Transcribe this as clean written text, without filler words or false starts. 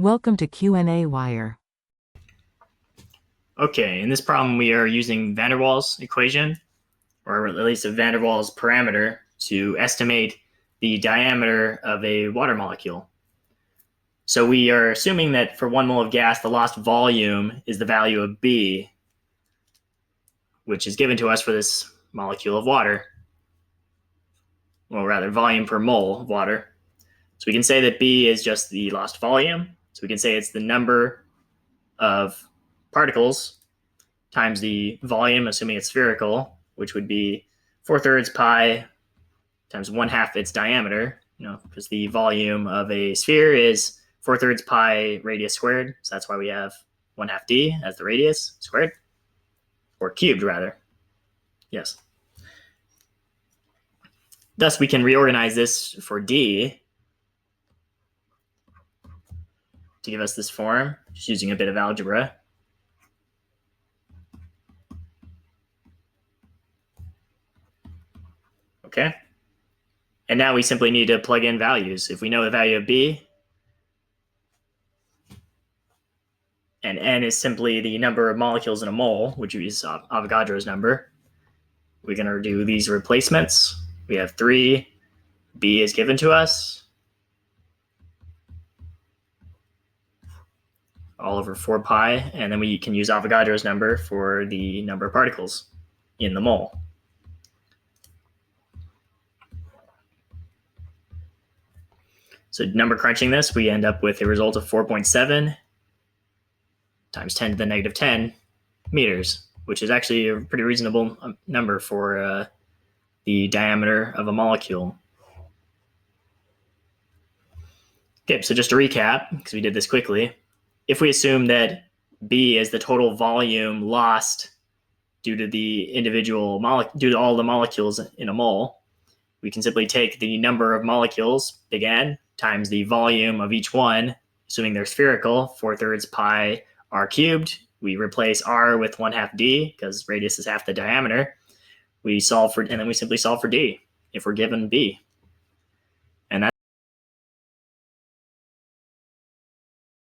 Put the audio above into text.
Welcome to qnawire. Okay, in this problem we are using van der Waals equation, or at least a van der Waals parameter, to estimate the diameter of a water molecule. So we are assuming that for 1 mole of gas, the lost volume is the value of B, which is given to us for this molecule of water. Well, rather, volume per mole of water. So we can say that B is just the lost volume. So we can say it's the number of particles times the volume, assuming it's spherical, which would be 4/3 pi times 1/2 its diameter, because the volume of a sphere is 4/3 pi radius squared. So that's why we have 1/2 d as the radius squared, or cubed rather. Yes. Thus, we can reorganize this for d to give us this form, just using a bit of algebra. Okay. And now we simply need to plug in values. If we know the value of B, and N is simply the number of molecules in a mole, which is Avogadro's number, we're going to do these replacements. We have 3, B is given to us, all over 4 pi, and then we can use Avogadro's number for the number of particles in the mole. So number crunching this, we end up with a result of 4.7 times 10 to the negative 10 meters, which is actually a pretty reasonable number for the diameter of a molecule. Okay, so just to recap, because we did this quickly, if we assume that B is the total volume lost due to due to all the molecules in a mole, we can simply take the number of molecules, big N, times the volume of each one, assuming they're spherical, 4/3 pi r cubed. We replace r with 1/2 d, because radius is half the diameter. And then we simply solve for d if we're given B.